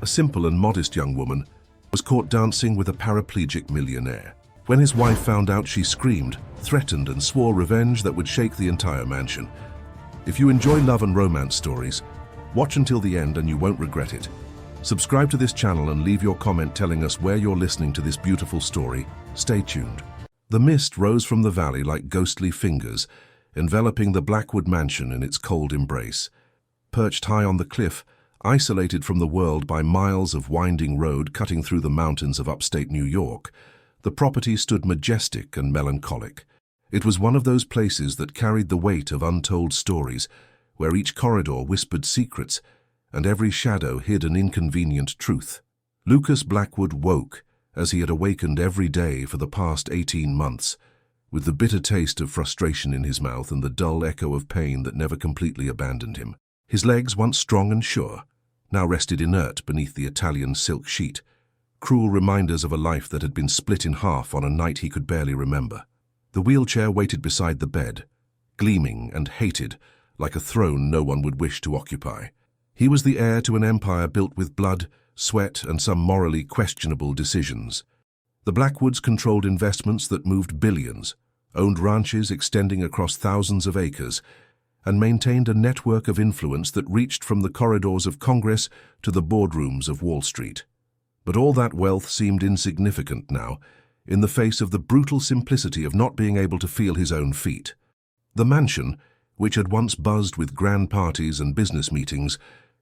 a simple and modest young woman, was caught dancing with a paraplegic millionaire. When his wife found out, she screamed, threatened, and swore revenge that would shake the entire mansion. If you enjoy love and romance stories, watch until the end and you won't regret it. Subscribe to this channel and leave your comment telling us where you're listening to this beautiful story. Stay tuned. The mist rose from the valley like ghostly fingers, enveloping the Blackwood mansion in its cold embrace. Perched high on the cliff, isolated from the world by miles of winding road cutting through the mountains of upstate New York, the property stood majestic and melancholic. It was one of those places that carried the weight of untold stories, where each corridor whispered secrets and every shadow hid an inconvenient truth. Lucas Blackwood woke, as he had awakened every day for the past 18 months, with the bitter taste of frustration in his mouth and the dull echo of pain that never completely abandoned him. His legs, once strong and sure, now rested inert beneath the Italian silk sheet, cruel reminders of a life that had been split in half on a night he could barely remember. The wheelchair waited beside the bed, gleaming and hated, like a throne no one would wish to occupy. He was the heir to an empire built with blood, sweat, and some morally questionable decisions. The Blackwoods controlled investments that moved billions, owned ranches extending across thousands of acres, and maintained a network of influence that reached from the corridors of Congress to the boardrooms of Wall Street. But all that wealth seemed insignificant now, in the face of the brutal simplicity of not being able to feel his own feet. The mansion, which had once buzzed with grand parties and business meetings,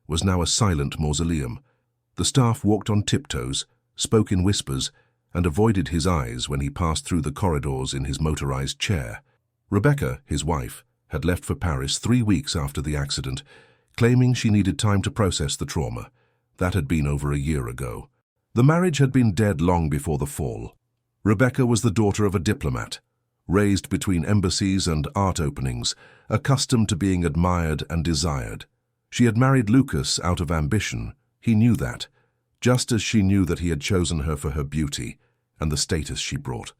was now a silent mausoleum. The staff walked on tiptoes, spoke in whispers, and avoided his eyes when he passed through the corridors in his motorized chair. Rebecca, his wife, had left for Paris 3 weeks after the accident, claiming she needed time to process the trauma. That had been over a year ago. The marriage had been dead long before the fall. Rebecca was the daughter of a diplomat, raised between embassies and art openings, accustomed to being admired and desired. She had married Lucas out of ambition. He knew that, just as she knew that he had chosen her for her beauty and the status she brought.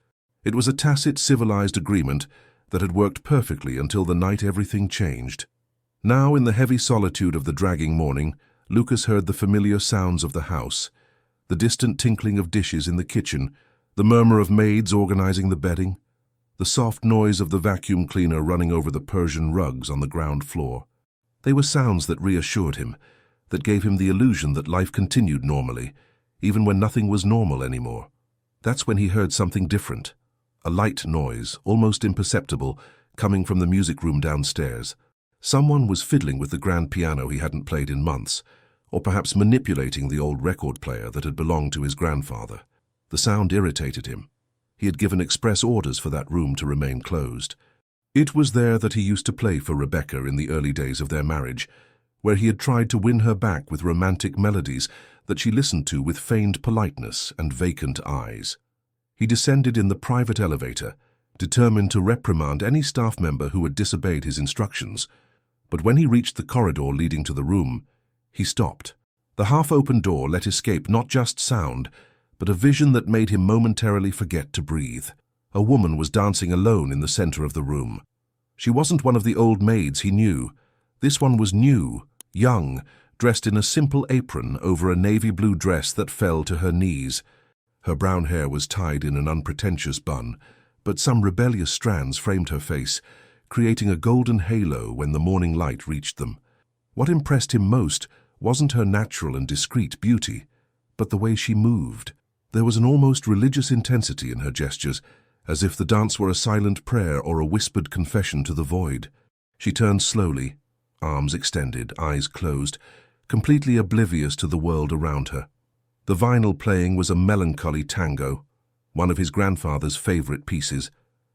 It was a tacit, civilized agreement that had worked perfectly until the night everything changed. Now, in the heavy solitude of the dragging morning, Lucas heard the familiar sounds of the house, the distant tinkling of dishes in the kitchen, the murmur of maids organizing the bedding, the soft noise of the vacuum cleaner running over the Persian rugs on the ground floor. They were sounds that reassured him, that gave him the illusion that life continued normally, even when nothing was normal anymore. That's when he heard something different, a light noise, almost imperceptible, coming from the music room downstairs. Someone was fiddling with the grand piano he hadn't played in months, or perhaps manipulating the old record player that had belonged to his grandfather. The sound irritated him. He had given express orders for that room to remain closed. It was there that he used to play for Rebecca in the early days of their marriage, where he had tried to win her back with romantic melodies that she listened to with feigned politeness and vacant eyes. He descended in the private elevator, determined to reprimand any staff member who had disobeyed his instructions. But when he reached the corridor leading to the room, he stopped. The half-open door let escape not just sound, but a vision that made him momentarily forget to breathe. A woman was dancing alone in the center of the room. She wasn't one of the old maids he knew. This one was new, young, dressed in a simple apron over a navy blue dress that fell to her knees. Her brown hair was tied in an unpretentious bun, but some rebellious strands framed her face, creating a golden halo when the morning light reached them. What impressed him most wasn't her natural and discreet beauty, but the way she moved. There was an almost religious intensity in her gestures, as if the dance were a silent prayer or a whispered confession to the void. She turned slowly, arms extended, eyes closed, completely oblivious to the world around her. The vinyl playing was a melancholy tango, one of his grandfather's favorite pieces,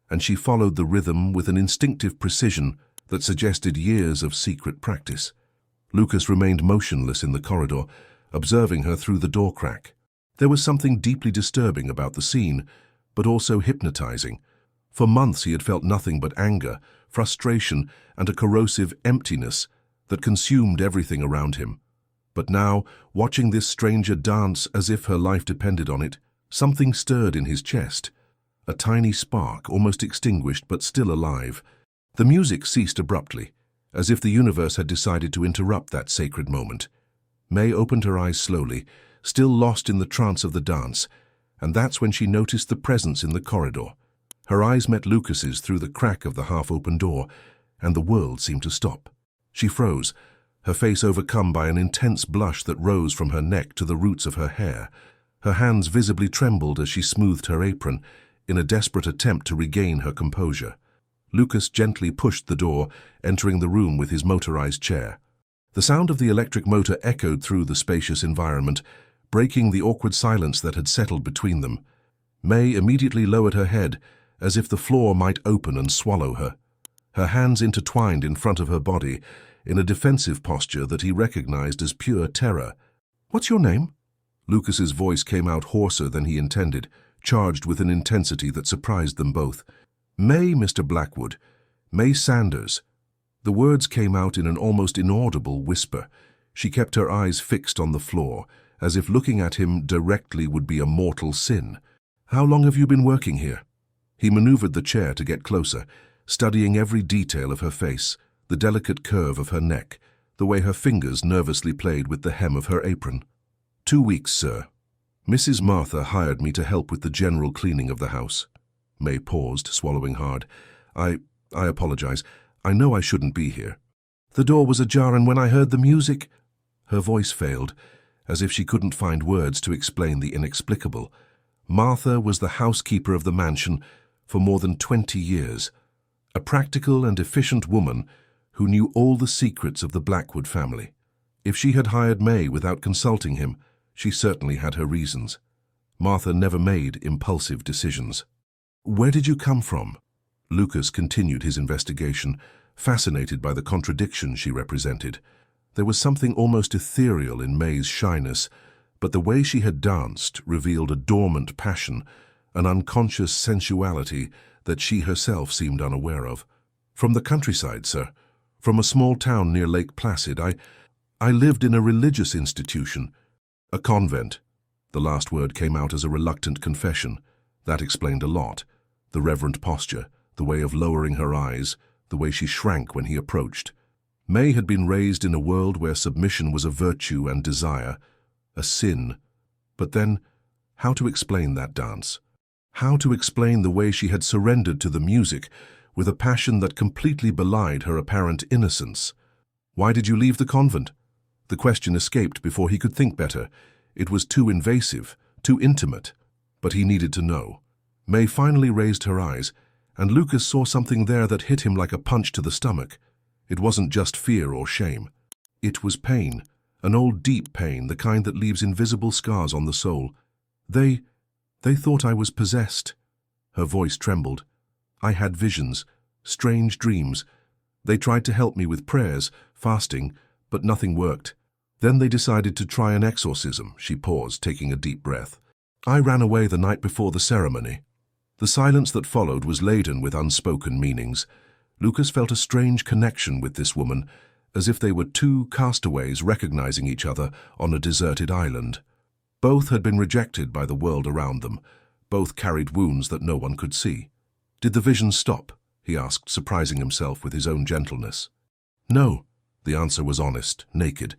and she followed the rhythm with an instinctive precision that suggested years of secret practice. Lucas remained motionless in the corridor, observing her through the door crack. There was something deeply disturbing about the scene, but also hypnotizing. For months he had felt nothing but anger, frustration, and a corrosive emptiness that consumed everything around him. But now, watching this stranger dance as if her life depended on it, something stirred in his chest. A tiny spark, almost extinguished but still alive. The music ceased abruptly, as if the universe had decided to interrupt that sacred moment. May opened her eyes slowly, still lost in the trance of the dance, and that's when she noticed the presence in the corridor. Her eyes met Lucas's through the crack of the half-open door, and the world seemed to stop. She froze, her face overcome by an intense blush that rose from her neck to the roots of her hair. Her hands visibly trembled as she smoothed her apron, in a desperate attempt to regain her composure. Lucas gently pushed the door, entering the room with his motorized chair. The sound of the electric motor echoed through the spacious environment, breaking the awkward silence that had settled between them. May immediately lowered her head, as if the floor might open and swallow her. Her hands intertwined in front of her body, in a defensive posture that he recognized as pure terror. "What's your name?" Lucas's voice came out hoarser than he intended, charged with an intensity that surprised them both. "May, Mr. Blackwood. May Sanders." The words came out in an almost inaudible whisper. She kept her eyes fixed on the floor, as if looking at him directly would be a mortal sin. "How long have you been working here?" He maneuvered the chair to get closer, studying every detail of her face, the delicate curve of her neck, the way her fingers nervously played with the hem of her apron. 2 weeks, sir. Mrs. Martha hired me to help with the general cleaning of the house." May paused, swallowing hard. I apologize. I know I shouldn't be here." "The door was ajar, and when I heard the music—" Her voice failed, as if she couldn't find words to explain the inexplicable. Martha was the housekeeper of the mansion for more than 20 years, a practical and efficient woman who knew all the secrets of the Blackwood family. If she had hired May without consulting him, she certainly had her reasons. Martha never made impulsive decisions. "Where did you come from?" Lucas continued his investigation, fascinated by the contradiction she represented. There was something almost ethereal in May's shyness, but the way she had danced revealed a dormant passion, an unconscious sensuality that she herself seemed unaware of. "From the countryside, sir. From a small town near Lake Placid. I lived in a religious institution. A convent." The last word came out as a reluctant confession. That explained a lot. The reverent posture, the way of lowering her eyes, the way she shrank when he approached. May had been raised in a world where submission was a virtue and desire, a sin. But then, how to explain that dance? How to explain the way she had surrendered to the music with a passion that completely belied her apparent innocence? "Why did you leave the convent?" The question escaped before he could think better. It was too invasive, too intimate. But he needed to know. May finally raised her eyes, and Lucas saw something there that hit him like a punch to the stomach. It wasn't just fear or shame. It was pain, an old deep pain, the kind that leaves invisible scars on the soul. They thought I was possessed." Her voice trembled. "I had visions, strange dreams. They tried to help me with prayers, fasting, but nothing worked. Then they decided to try an exorcism." She paused, taking a deep breath. "I ran away the night before the ceremony." The silence that followed was laden with unspoken meanings. Lucas felt a strange connection with this woman, as if they were two castaways recognizing each other on a deserted island. Both had been rejected by the world around them. Both carried wounds that no one could see. "Did the visions stop?" he asked, surprising himself with his own gentleness. "No." The answer was honest, naked.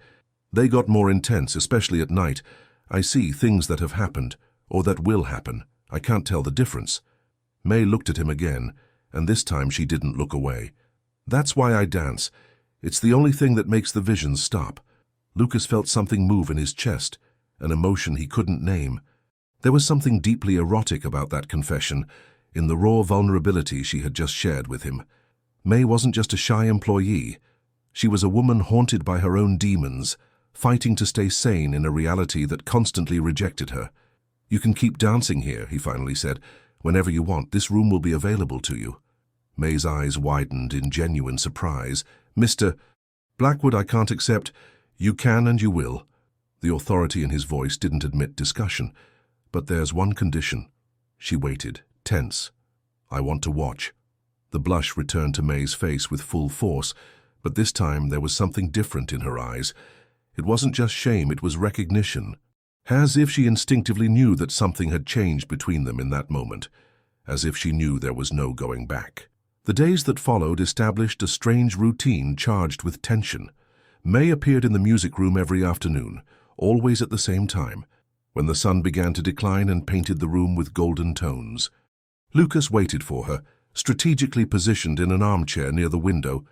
"They got more intense, especially at night. I see things that have happened, or that will happen. I can't tell the difference." May looked at him again, and this time she didn't look away. "That's why I dance. It's the only thing that makes the visions stop." Lucas felt something move in his chest, an emotion he couldn't name. There was something deeply erotic about that confession, in the raw vulnerability she had just shared with him. May wasn't just a shy employee. She was a woman haunted by her own demons, fighting to stay sane in a reality that constantly rejected her. "You can keep dancing here," he finally said. "Whenever you want, this room will be available to you." May's eyes widened in genuine surprise. "Mr. Blackwood, I can't accept. You can and you will." The authority in his voice didn't admit discussion. "But there's one condition." She waited, tense. "I want to watch." The blush returned to May's face with full force, but this time there was something different in her eyes. It wasn't just shame, it was recognition. As if she instinctively knew that something had changed between them in that moment. As if she knew there was no going back. The days that followed established a strange routine charged with tension. May appeared in the music room every afternoon, always at the same time, when the sun began to decline and painted the room with golden tones. Lucas waited for her, strategically positioned in an armchair near the window,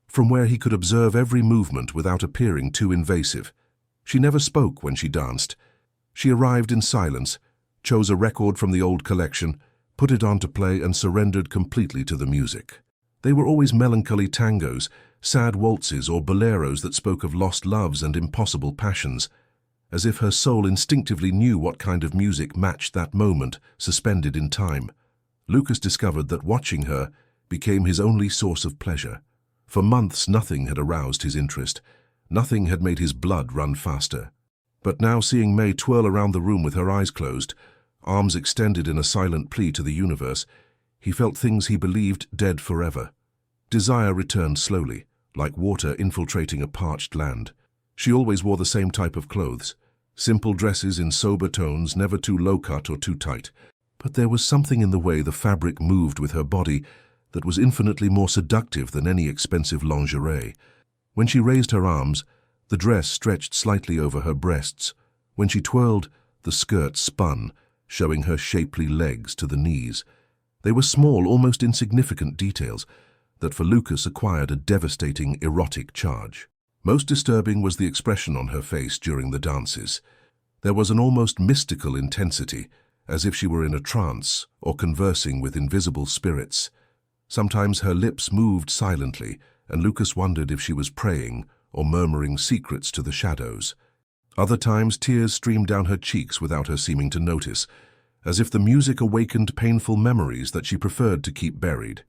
from where he could observe every movement without appearing too invasive. She never spoke when she danced. She arrived in silence, chose a record from the old collection, put it on to play, and surrendered completely to the music. They were always melancholy tangos, sad waltzes, or boleros that spoke of lost loves and impossible passions, as if her soul instinctively knew what kind of music matched that moment, suspended in time. Lucas discovered that watching her became his only source of pleasure. For months nothing had aroused his interest, nothing had made his blood run faster. But now, seeing May twirl around the room with her eyes closed, arms extended in a silent plea to the universe, he felt things he believed dead forever. Desire returned slowly, like water infiltrating a parched land. She always wore the same type of clothes, simple dresses in sober tones, never too low-cut or too tight. But there was something in the way the fabric moved with her body that was infinitely more seductive than any expensive lingerie. When she raised her arms, the dress stretched slightly over her breasts. When she twirled, the skirt spun, showing her shapely legs to the knees. They were small, almost insignificant details that for Lucas acquired a devastating erotic charge. Most disturbing was the expression on her face during the dances. There was an almost mystical intensity, as if she were in a trance or conversing with invisible spirits. Sometimes her lips moved silently, and Lucas wondered if she was praying or murmuring secrets to the shadows. Other times tears streamed down her cheeks without her seeming to notice, as if the music awakened painful memories that she preferred to keep buried.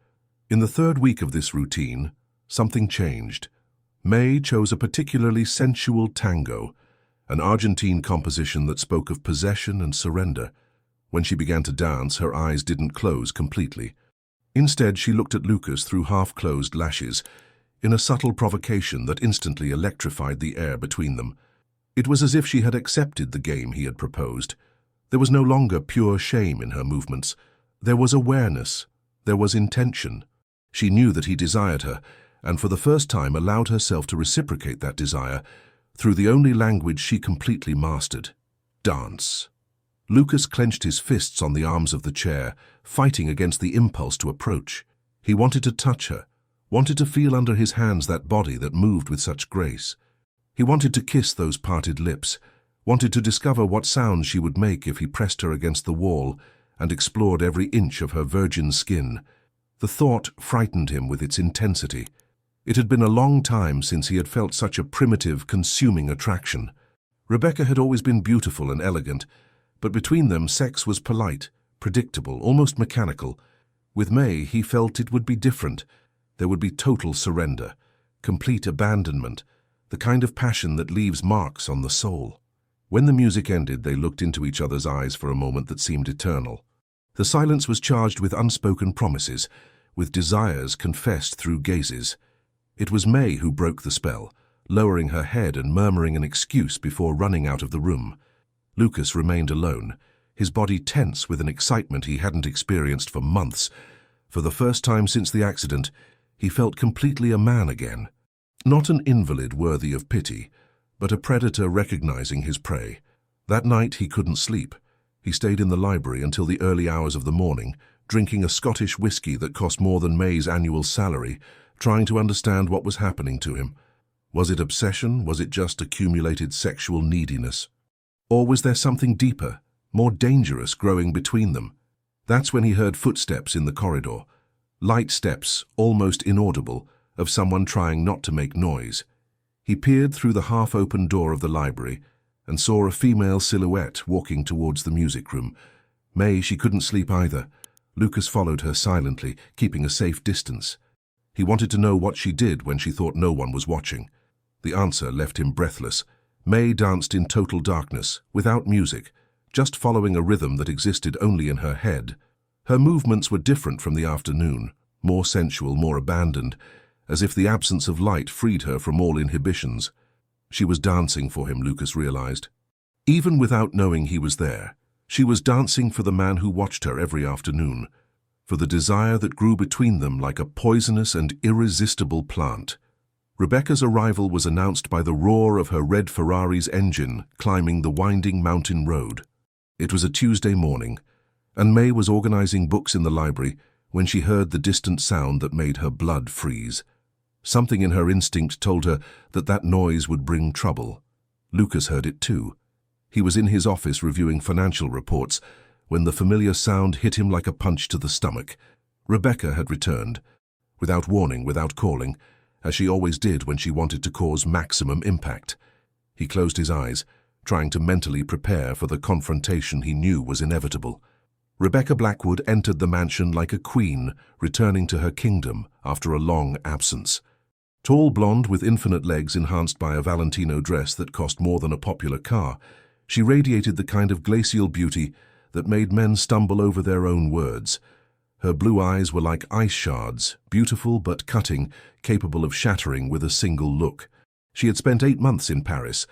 In the third week of this routine, something changed. May chose a particularly sensual tango, an Argentine composition that spoke of possession and surrender. When she began to dance, her eyes didn't close completely. Instead, she looked at Lucas through half-closed lashes, in a subtle provocation that instantly electrified the air between them. It was as if she had accepted the game he had proposed. There was no longer pure shame in her movements. There was awareness. There was intention. She knew that he desired her, and for the first time allowed herself to reciprocate that desire through the only language she completely mastered: dance. Lucas clenched his fists on the arms of the chair, fighting against the impulse to approach. He wanted to touch her, wanted to feel under his hands that body that moved with such grace. He wanted to kiss those parted lips, wanted to discover what sounds she would make if he pressed her against the wall and explored every inch of her virgin skin. The thought frightened him with its intensity. It had been a long time since he had felt such a primitive, consuming attraction. Rebecca had always been beautiful and elegant, but between them sex was polite, predictable, almost mechanical. With May, he felt it would be different. There would be total surrender, complete abandonment, the kind of passion that leaves marks on the soul. When the music ended, they looked into each other's eyes for a moment that seemed eternal. The silence was charged with unspoken promises, with desires confessed through gazes. It was May who broke the spell, lowering her head and murmuring an excuse before running out of the room. Lucas remained alone, his body tense with an excitement he hadn't experienced for months. For the first time since the accident, he felt completely a man again. Not an invalid worthy of pity, but a predator recognizing his prey. That night he couldn't sleep. He stayed in the library until the early hours of the morning, drinking a Scottish whiskey that cost more than May's annual salary, trying to understand what was happening to him. Was it obsession? Was it just accumulated sexual neediness? Or was there something deeper, more dangerous growing between them? That's when he heard footsteps in the corridor. Light steps, almost inaudible, of someone trying not to make noise. He peered through the half-open door of the library and saw a female silhouette walking towards the music room. May, she couldn't sleep either. Lucas followed her silently, keeping a safe distance. He wanted to know what she did when she thought no one was watching. The answer left him breathless. May danced in total darkness, without music, just following a rhythm that existed only in her head. Her movements were different from the afternoon, more sensual, more abandoned, as if the absence of light freed her from all inhibitions. She was dancing for him, Lucas realized. Even without knowing he was there, she was dancing for the man who watched her every afternoon, for the desire that grew between them like a poisonous and irresistible plant. Rebecca's arrival was announced by the roar of her red Ferrari's engine climbing the winding mountain road. It was a Tuesday morning, and May was organizing books in the library when she heard the distant sound that made her blood freeze. Something in her instinct told her that that noise would bring trouble. Lucas heard it too. He was in his office reviewing financial reports when the familiar sound hit him like a punch to the stomach. Rebecca had returned, without warning, without calling, as she always did when she wanted to cause maximum impact. He closed his eyes, trying to mentally prepare for the confrontation he knew was inevitable. Rebecca Blackwood entered the mansion like a queen, returning to her kingdom after a long absence. Tall blonde with infinite legs enhanced by a Valentino dress that cost more than a popular car, she radiated the kind of glacial beauty that made men stumble over their own words. Her blue eyes were like ice shards, beautiful but cutting, capable of shattering with a single look. She had spent 8 months in Paris,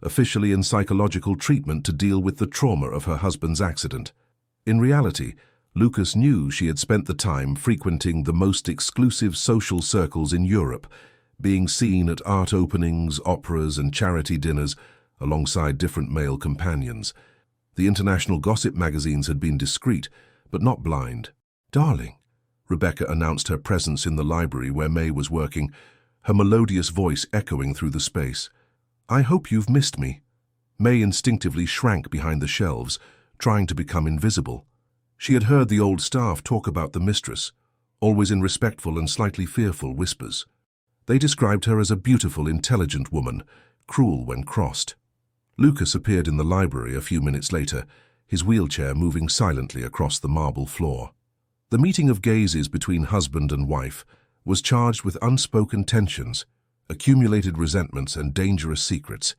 officially in psychological treatment to deal with the trauma of her husband's accident. In reality, Lucas knew she had spent the time frequenting the most exclusive social circles in Europe, being seen at art openings, operas, and charity dinners alongside different male companions. The international gossip magazines had been discreet, but not blind. "Darling," Rebecca announced her presence in the library where May was working, her melodious voice echoing through the space. "I hope you've missed me." May instinctively shrank behind the shelves, trying to become invisible. She had heard the old staff talk about the mistress, always in respectful and slightly fearful whispers. They described her as a beautiful, intelligent woman, cruel when crossed. Lucas appeared in the library a few minutes later, his wheelchair moving silently across the marble floor. The meeting of gazes between husband and wife was charged with unspoken tensions, accumulated resentments, and dangerous secrets.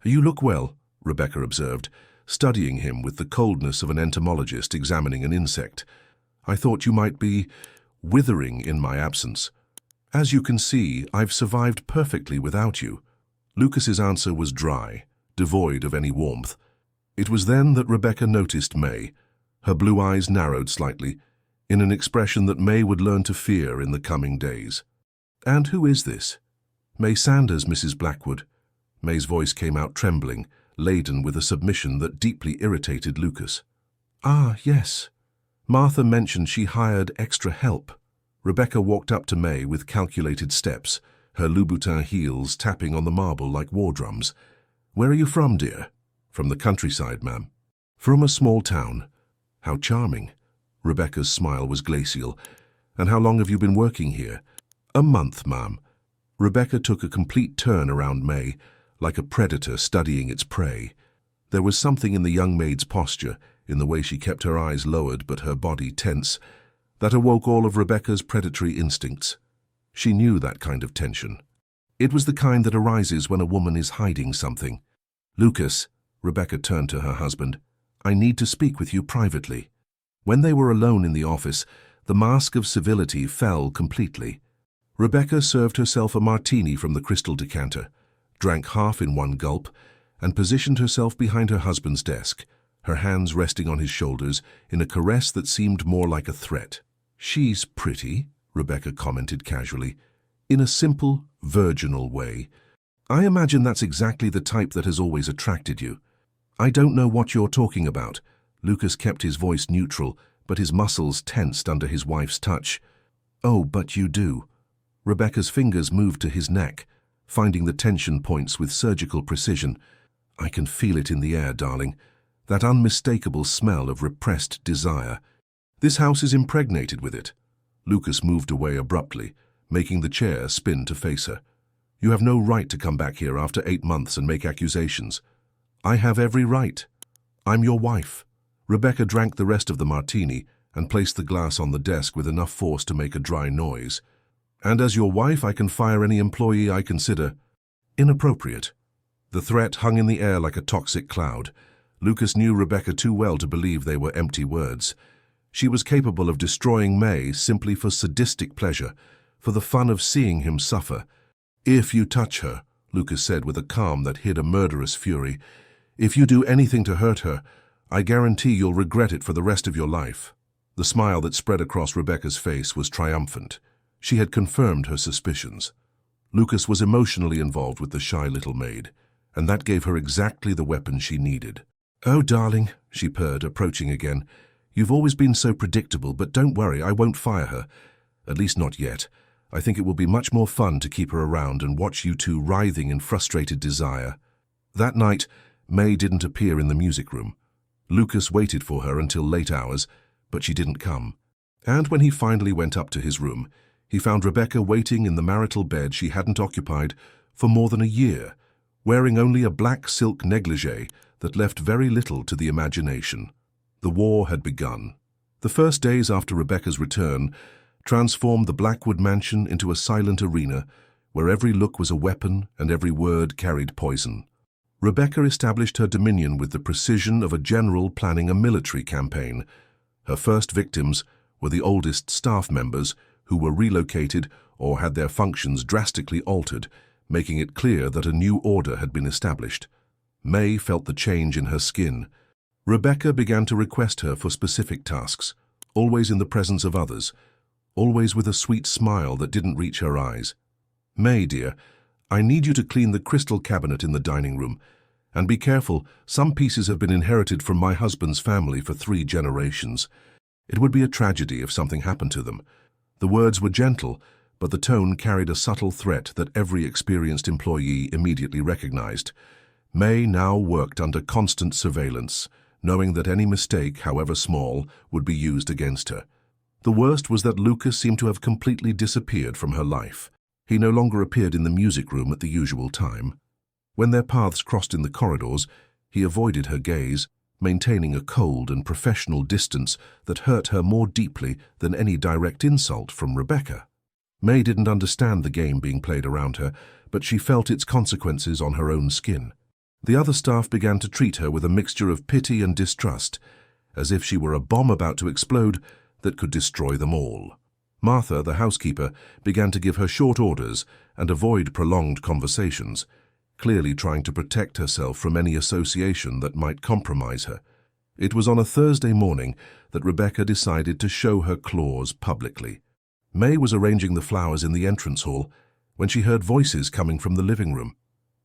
"You look well," Rebecca observed, studying him with the coldness of an entomologist examining an insect. "I thought you might be withering in my absence. As you can see, I've survived perfectly without you." Lucas's answer was dry, devoid of any warmth. It was then that Rebecca noticed May. Her blue eyes narrowed slightly, in an expression that May would learn to fear in the coming days. "And who is this?" "May Sanders, Mrs. Blackwood." May's voice came out trembling, laden with a submission that deeply irritated Lucas. "Ah, yes. Martha mentioned she hired extra help." Rebecca walked up to May with calculated steps, her Louboutin heels tapping on the marble like war drums. "Where are you from, dear?" "From the countryside, ma'am." "From a small town. How charming." Rebecca's smile was glacial. "And how long have you been working here?" "A month, ma'am." Rebecca took a complete turn around May, like a predator studying its prey. There was something in the young maid's posture, in the way she kept her eyes lowered but her body tense, that awoke all of Rebecca's predatory instincts. She knew that kind of tension. It was the kind that arises when a woman is hiding something. "Lucas," Rebecca turned to her husband, "I need to speak with you privately." When they were alone in the office, the mask of civility fell completely. Rebecca served herself a martini from the crystal decanter, drank half in one gulp, and positioned herself behind her husband's desk, her hands resting on his shoulders in a caress that seemed more like a threat. "She's pretty," Rebecca commented casually, in a simple, virginal way. "I imagine that's exactly the type that has always attracted you." "I don't know what you're talking about." Lucas kept his voice neutral, but his muscles tensed under his wife's touch. "Oh, but you do." Rebecca's fingers moved to his neck, finding the tension points with surgical precision. "I can feel it in the air, darling. That unmistakable smell of repressed desire. This house is impregnated with it." Lucas moved away abruptly, making the chair spin to face her. "You have no right to come back here after 8 months and make accusations." "I have every right. I'm your wife." Rebecca drank the rest of the martini and placed the glass on the desk with enough force to make a dry noise. "And as your wife, I can fire any employee I consider inappropriate." The threat hung in the air like a toxic cloud. Lucas knew Rebecca too well to believe they were empty words. She was capable of destroying May simply for sadistic pleasure, for the fun of seeing him suffer. "If you touch her," Lucas said with a calm that hid a murderous fury, "if you do anything to hurt her, I guarantee you'll regret it for the rest of your life." The smile that spread across Rebecca's face was triumphant. She had confirmed her suspicions. Lucas was emotionally involved with the shy little maid, and that gave her exactly the weapon she needed. "Oh, darling," she purred, approaching again. "You've always been so predictable, but don't worry, I won't fire her. At least not yet. I think it will be much more fun to keep her around and watch you two writhing in frustrated desire." That night, May didn't appear in the music room. Lucas waited for her until late hours, but she didn't come. And when he finally went up to his room, he found Rebecca waiting in the marital bed she hadn't occupied for more than a year, wearing only a black silk negligee that left very little to the imagination. The war had begun. The first days after Rebecca's return transformed the Blackwood mansion into a silent arena where every look was a weapon and every word carried poison. Rebecca established her dominion with the precision of a general planning a military campaign. Her first victims were the oldest staff members who were relocated or had their functions drastically altered, making it clear that a new order had been established. May felt the change in her skin. Rebecca began to request her for specific tasks, always in the presence of others, always with a sweet smile that didn't reach her eyes. "May, dear, I need you to clean the crystal cabinet in the dining room. And be careful, some pieces have been inherited from my husband's family for 3 generations. It would be a tragedy if something happened to them." The words were gentle, but the tone carried a subtle threat that every experienced employee immediately recognized. May now worked under constant surveillance, knowing that any mistake, however small, would be used against her. The worst was that Lucas seemed to have completely disappeared from her life. He no longer appeared in the music room at the usual time. When their paths crossed in the corridors, he avoided her gaze, maintaining a cold and professional distance that hurt her more deeply than any direct insult from Rebecca. May didn't understand the game being played around her, but she felt its consequences on her own skin. The other staff began to treat her with a mixture of pity and distrust, as if she were a bomb about to explode that could destroy them all. Martha, the housekeeper, began to give her short orders and avoid prolonged conversations, clearly trying to protect herself from any association that might compromise her. It was on a Thursday morning that Rebecca decided to show her claws publicly. May was arranging the flowers in the entrance hall when she heard voices coming from the living room.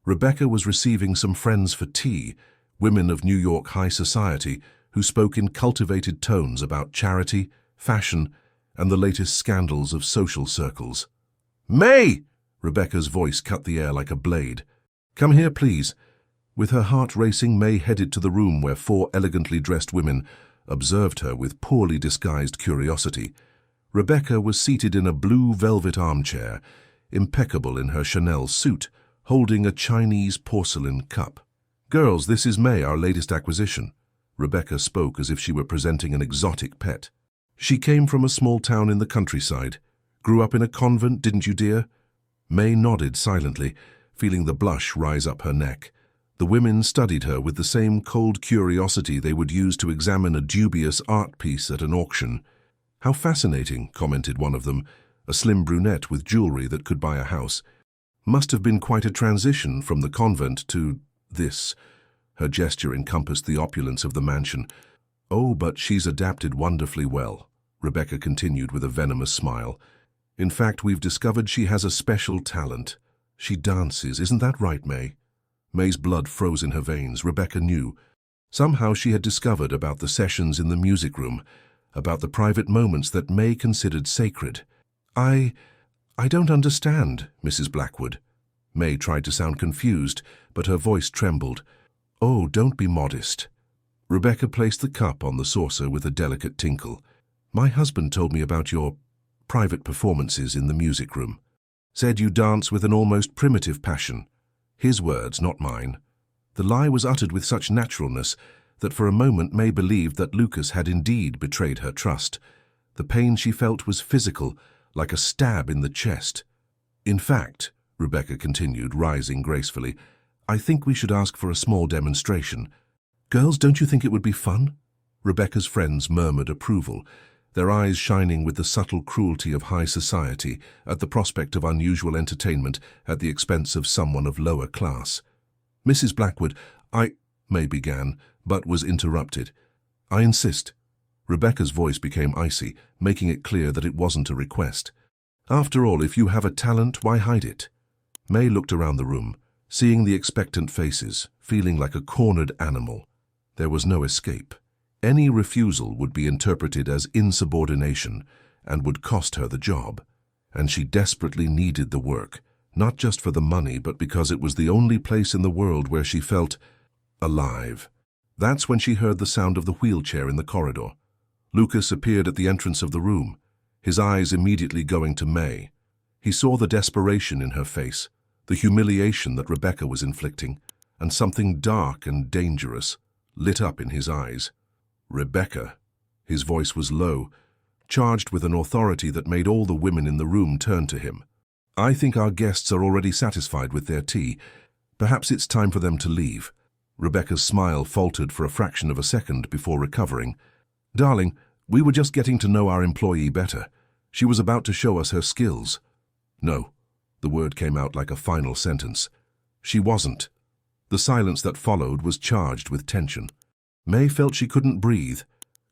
Rebecca was receiving some friends for tea, women of New York high society who spoke in cultivated tones about charity, fashion, and the latest scandals of social circles. "May!" Rebecca's voice cut the air like a blade. "Come here, please." With her heart racing, May headed to the room where 4 elegantly dressed women observed her with poorly disguised curiosity. Rebecca was seated in a blue velvet armchair, impeccable in her Chanel suit, holding a Chinese porcelain cup. "Girls, this is May, our latest acquisition." Rebecca spoke as if she were presenting an exotic pet. "She came from a small town in the countryside. Grew up in a convent, didn't you, dear?" May nodded silently, feeling the blush rise up her neck. The women studied her with the same cold curiosity they would use to examine a dubious art piece at an auction. "How fascinating," commented one of them, a slim brunette with jewelry that could buy a house. "Must have been quite a transition from the convent to this." Her gesture encompassed the opulence of the mansion. "Oh, but she's adapted wonderfully well," Rebecca continued with a venomous smile. "In fact, we've discovered she has a special talent. She dances, isn't that right, May?" May's blood froze in her veins. Rebecca knew. Somehow she had discovered about the sessions in the music room, about the private moments that May considered sacred. I don't understand, Mrs. Blackwood." May tried to sound confused, but her voice trembled. "Oh, don't be modest." Rebecca placed the cup on the saucer with a delicate tinkle. "My husband told me about your private performances in the music room. Said you dance with an almost primitive passion. His words, not mine." The lie was uttered with such naturalness that for a moment May believed that Lucas had indeed betrayed her trust. The pain she felt was physical, like a stab in the chest. "In fact," Rebecca continued, rising gracefully, "I think we should ask for a small demonstration. Girls, don't you think it would be fun?" Rebecca's friends murmured approval, their eyes shining with the subtle cruelty of high society at the prospect of unusual entertainment at the expense of someone of lower class. "Mrs. Blackwood, May began, but was interrupted. "I insist." Rebecca's voice became icy, making it clear that it wasn't a request. "After all, if you have a talent, why hide it? May looked around the room, seeing the expectant faces, feeling like a cornered animal. There was no escape. Any refusal would be interpreted as insubordination and would cost her the job. And she desperately needed the work, not just for the money, but because it was the only place in the world where she felt alive. That's when she heard the sound of the wheelchair in the corridor. Lucas appeared at the entrance of the room, his eyes immediately going to May. He saw the desperation in her face, the humiliation that Rebecca was inflicting, and something dark and dangerous lit up in his eyes. Rebecca. His voice was low, charged with an authority that made all the women in the room turn to him. I think our guests are already satisfied with their tea. Perhaps it's time for them to leave. Rebecca's smile faltered for a fraction of a second before recovering. Darling, we were just getting to know our employee better. She was about to show us her skills. No, the word came out like a final sentence. She wasn't. The silence that followed was charged with tension. May felt she couldn't breathe,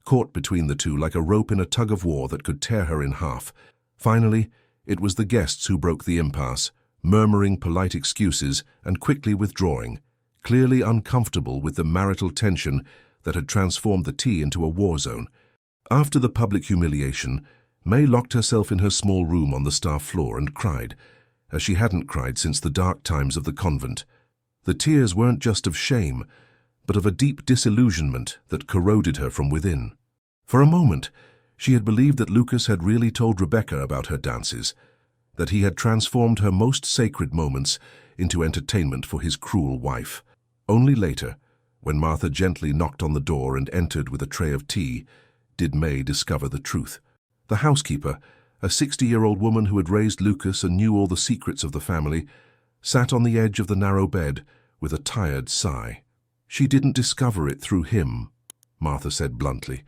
caught between the two like a rope in a tug-of-war that could tear her in half. Finally, it was the guests who broke the impasse, murmuring polite excuses and quickly withdrawing, clearly uncomfortable with the marital tension that had transformed the tea into a war zone. After the public humiliation, May locked herself in her small room on the staff floor and cried, as she hadn't cried since the dark times of the convent. The tears weren't just of shame, but of a deep disillusionment that corroded her from within. For a moment, she had believed that Lucas had really told Rebecca about her dances, that he had transformed her most sacred moments into entertainment for his cruel wife. Only later, when Martha gently knocked on the door and entered with a tray of tea, did May discover the truth. The housekeeper, a 60-year-old woman who had raised Lucas and knew all the secrets of the family, sat on the edge of the narrow bed with a tired sigh. She didn't discover it through him, Martha said bluntly,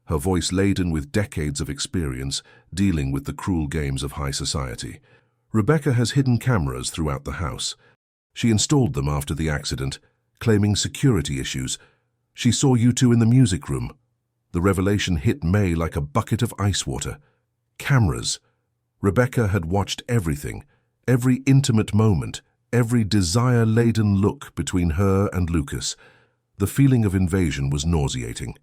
her voice laden with decades of experience dealing with the cruel games of high society. Rebecca has hidden cameras throughout the house. She installed them after the accident, claiming security issues. She saw you two in the music room. The revelation hit May like a bucket of ice water. Cameras. Rebecca had watched everything, every intimate moment, every desire-laden look between her and Lucas. The feeling of invasion was nauseating.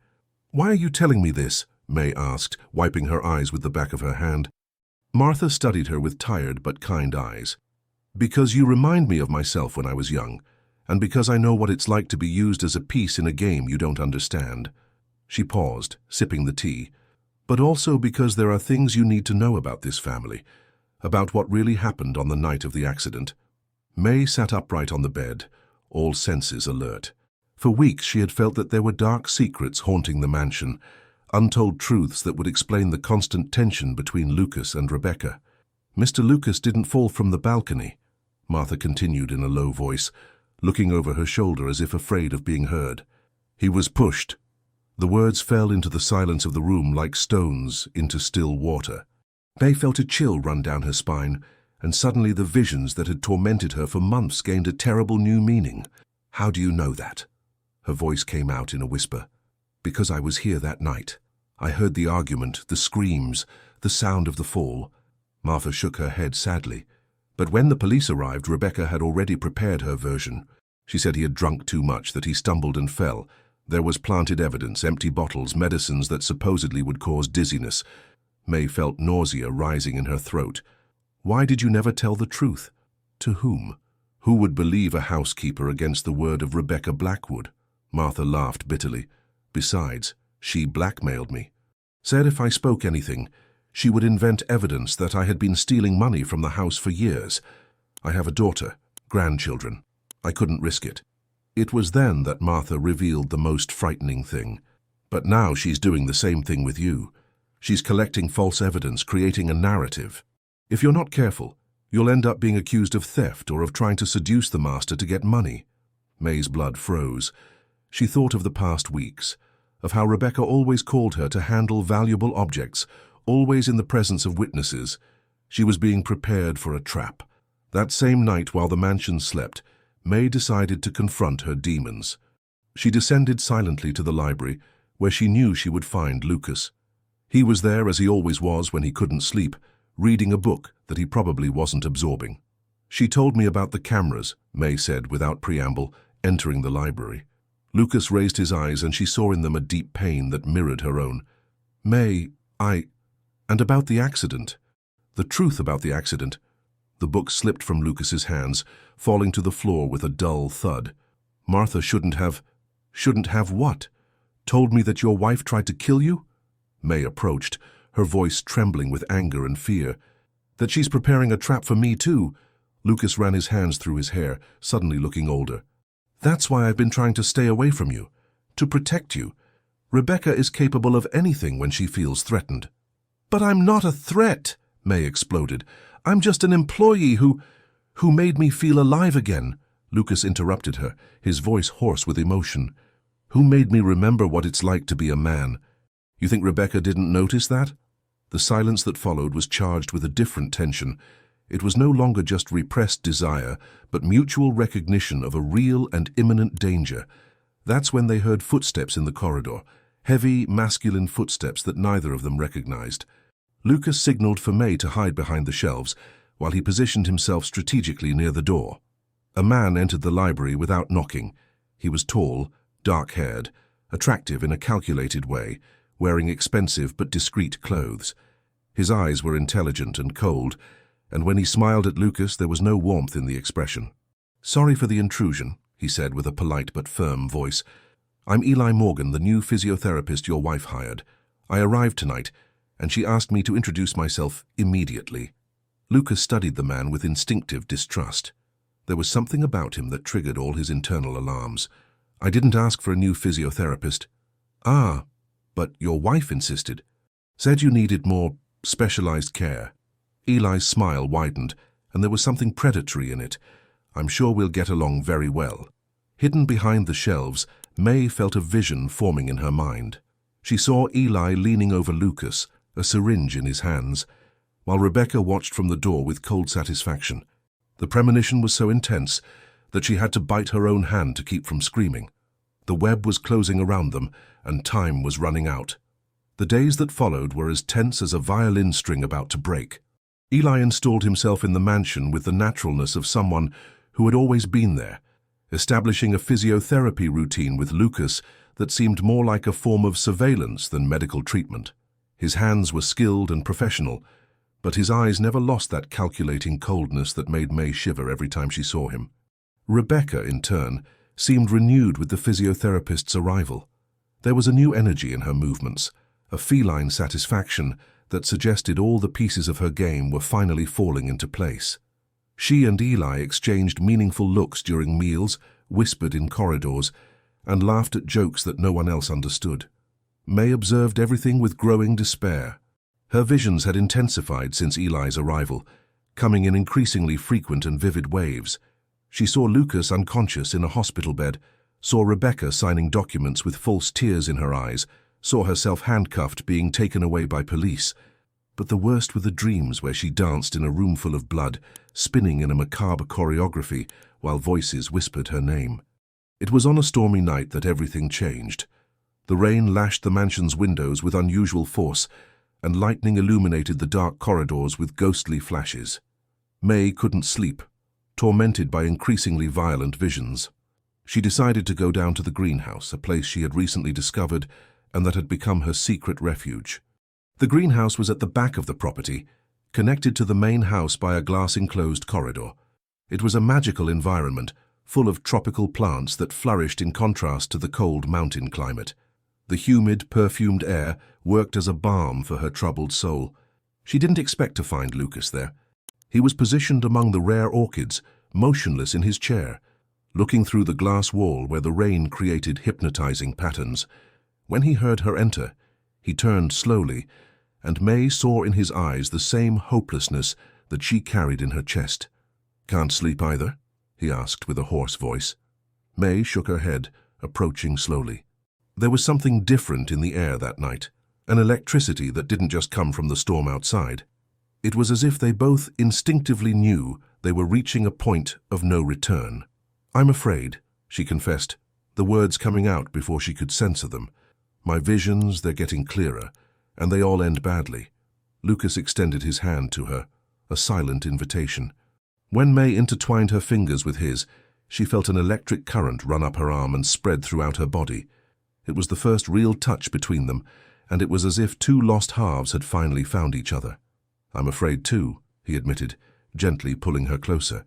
"Why are you telling me this?" May asked, wiping her eyes with the back of her hand. Martha studied her with tired but kind eyes. "Because you remind me of myself when I was young, and because I know what it's like to be used as a piece in a game you don't understand." She paused, sipping the tea. "But also because there are things you need to know about this family, about what really happened on the night of the accident." May sat upright on the bed, all senses alert. For weeks she had felt that there were dark secrets haunting the mansion, untold truths that would explain the constant tension between Lucas and Rebecca. "Mr. Lucas didn't fall from the balcony," Martha continued in a low voice, looking over her shoulder as if afraid of being heard. "He was pushed." The words fell into the silence of the room like stones into still water. May felt a chill run down her spine, and suddenly the visions that had tormented her for months gained a terrible new meaning. "How do you know that?" Her voice came out in a whisper. "Because I was here that night. I heard the argument, the screams, the sound of the fall." Martha shook her head sadly. But when the police arrived, Rebecca had already prepared her version. She said he had drunk too much, that he stumbled and fell. There was planted evidence, empty bottles, medicines that supposedly would cause dizziness. May felt nausea rising in her throat. "Why did you never tell the truth?" "To whom? Who would believe a housekeeper against the word of Rebecca Blackwood?" Martha laughed bitterly. "Besides, she blackmailed me. Said if I spoke anything, she would invent evidence that I had been stealing money from the house for years. I have a daughter, grandchildren. I couldn't risk it." It was then that Martha revealed the most frightening thing. "But now she's doing the same thing with you. She's collecting false evidence, creating a narrative. If you're not careful, you'll end up being accused of theft or of trying to seduce the master to get money." May's blood froze. She thought of the past weeks, of how Rebecca always called her to handle valuable objects, always in the presence of witnesses. She was being prepared for a trap. That same night, while the mansion slept, May decided to confront her demons. She descended silently to the library, where she knew she would find Lucas. He was there, as he always was when he couldn't sleep, reading a book that he probably wasn't absorbing. She told me about the cameras, May said without preamble, entering the library. Lucas raised his eyes and she saw in them a deep pain that mirrored her own. May, and about the accident. The truth about the accident. The book slipped from Lucas's hands, falling to the floor with a dull thud. Martha shouldn't have what? Told me that your wife tried to kill you? May approached, her voice trembling with anger and fear. That she's preparing a trap for me too. Lucas ran his hands through his hair, suddenly looking older. That's why I've been trying to stay away from you. To protect you. Rebecca is capable of anything when she feels threatened. But I'm not a threat, May exploded. I'm just an employee who made me feel alive again. Lucas interrupted her, his voice hoarse with emotion. Who made me remember what it's like to be a man? You think Rebecca didn't notice that? The silence that followed was charged with a different tension. It was no longer just repressed desire, but mutual recognition of a real and imminent danger. That's when they heard footsteps in the corridor, heavy, masculine footsteps that neither of them recognized. Lucas signaled for May to hide behind the shelves, while he positioned himself strategically near the door. A man entered the library without knocking. He was tall, dark-haired, attractive in a calculated way, wearing expensive but discreet clothes. His eyes were intelligent and cold, and when he smiled at Lucas there was no warmth in the expression. Sorry for the intrusion, he said with a polite but firm voice. I'm Eli Morgan, the new physiotherapist your wife hired. I arrived tonight, and she asked me to introduce myself immediately. Lucas studied the man with instinctive distrust. There was something about him that triggered all his internal alarms. I didn't ask for a new physiotherapist. Ah, but your wife insisted. Said you needed more specialized care. Eli's smile widened, and there was something predatory in it. I'm sure we'll get along very well. Hidden behind the shelves, May felt a vision forming in her mind. She saw Eli leaning over Lucas, a syringe in his hands, while Rebecca watched from the door with cold satisfaction. The premonition was so intense that she had to bite her own hand to keep from screaming. The web was closing around them, and time was running out. The days that followed were as tense as a violin string about to break. Eli installed himself in the mansion with the naturalness of someone who had always been there, establishing a physiotherapy routine with Lucas that seemed more like a form of surveillance than medical treatment. His hands were skilled and professional, but his eyes never lost that calculating coldness that made May shiver every time she saw him. Rebecca, in turn, seemed renewed with the physiotherapist's arrival. There was a new energy in her movements, a feline satisfaction that suggested all the pieces of her game were finally falling into place. She and Eli exchanged meaningful looks during meals, whispered in corridors, and laughed at jokes that no one else understood. May observed everything with growing despair. Her visions had intensified since Eli's arrival, coming in increasingly frequent and vivid waves. She saw Lucas unconscious in a hospital bed, saw Rebecca signing documents with false tears in her eyes, saw herself handcuffed being taken away by police. But the worst were the dreams where she danced in a room full of blood, spinning in a macabre choreography while voices whispered her name. It was on a stormy night that everything changed. The rain lashed the mansion's windows with unusual force, and lightning illuminated the dark corridors with ghostly flashes. May couldn't sleep, tormented by increasingly violent visions. She decided to go down to the greenhouse, a place she had recently discovered and that had become her secret refuge. The greenhouse was at the back of the property, connected to the main house by a glass-enclosed corridor. It was a magical environment, full of tropical plants that flourished in contrast to the cold mountain climate. The humid, perfumed air worked as a balm for her troubled soul. She didn't expect to find Lucas there. He was positioned among the rare orchids, motionless in his chair, looking through the glass wall where the rain created hypnotizing patterns. When he heard her enter, he turned slowly, and May saw in his eyes the same hopelessness that she carried in her chest. "Can't sleep either?" he asked with a hoarse voice. May shook her head, approaching slowly. There was something different in the air that night, an electricity that didn't just come from the storm outside. It was as if they both instinctively knew they were reaching a point of no return. "I'm afraid," she confessed, the words coming out before she could censor them. "My visions, they're getting clearer, and they all end badly." Lucas extended his hand to her, a silent invitation. When May intertwined her fingers with his, she felt an electric current run up her arm and spread throughout her body. It was the first real touch between them, and it was as if two lost halves had finally found each other. "I'm afraid too," he admitted, gently pulling her closer.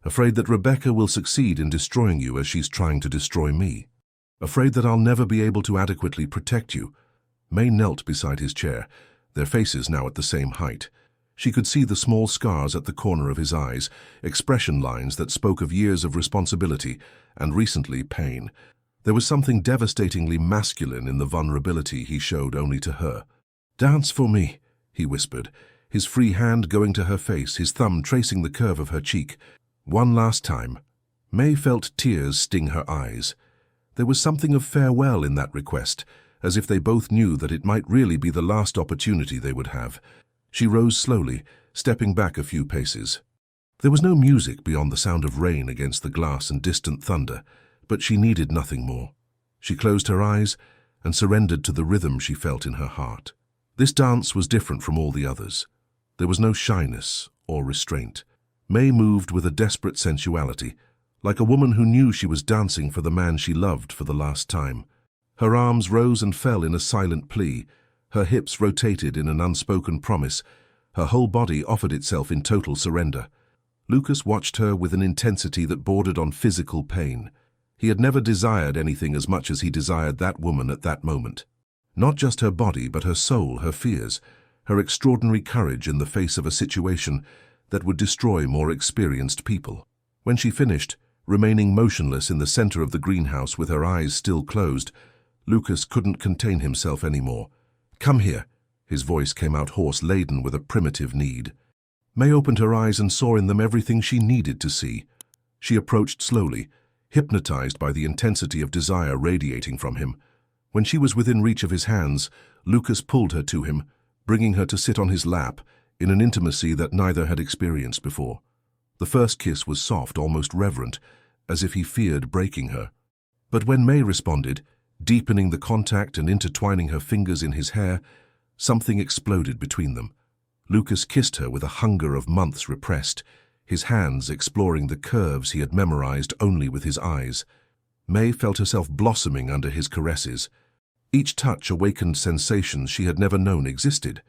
"Afraid that Rebecca will succeed in destroying you as she's trying to destroy me. Afraid that I'll never be able to adequately protect you." May knelt beside his chair, their faces now at the same height. She could see the small scars at the corner of his eyes, expression lines that spoke of years of responsibility and recently pain. There was something devastatingly masculine in the vulnerability he showed only to her. "Dance for me," he whispered, his free hand going to her face, his thumb tracing the curve of her cheek. One last time. May felt tears sting her eyes. There was something of farewell in that request, as if they both knew that it might really be the last opportunity they would have. She rose slowly, stepping back a few paces. There was no music beyond the sound of rain against the glass and distant thunder, but she needed nothing more. She closed her eyes and surrendered to the rhythm she felt in her heart. This dance was different from all the others. There was no shyness or restraint. May moved with a desperate sensuality, like a woman who knew she was dancing for the man she loved for the last time. Her arms rose and fell in a silent plea, her hips rotated in an unspoken promise, her whole body offered itself in total surrender. Lucas watched her with an intensity that bordered on physical pain. He had never desired anything as much as he desired that woman at that moment. Not just her body, but her soul, her fears, her extraordinary courage in the face of a situation that would destroy more experienced people. When she finished, remaining motionless in the center of the greenhouse with her eyes still closed, Lucas couldn't contain himself anymore. "Come here." His voice came out hoarse, laden with a primitive need. May opened her eyes and saw in them everything she needed to see. She approached slowly, hypnotized by the intensity of desire radiating from him. When she was within reach of his hands, Lucas pulled her to him, bringing her to sit on his lap in an intimacy that neither had experienced before. The first kiss was soft, almost reverent, as if he feared breaking her. But when May responded, deepening the contact and intertwining her fingers in his hair, something exploded between them. Lucas kissed her with a hunger of months repressed, his hands exploring the curves he had memorized only with his eyes. May felt herself blossoming under his caresses. Each touch awakened sensations she had never known existed.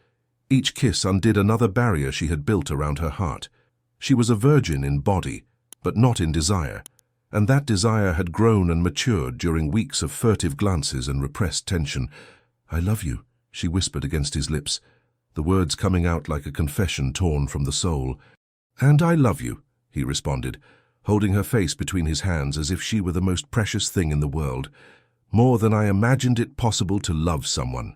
Each kiss undid another barrier she had built around her heart. She was a virgin in body, but not in desire, and that desire had grown and matured during weeks of furtive glances and repressed tension. "I love you," she whispered against his lips, the words coming out like a confession torn from the soul. "And I love you," he responded, holding her face between his hands as if she were the most precious thing in the world, more than I imagined it possible to love someone.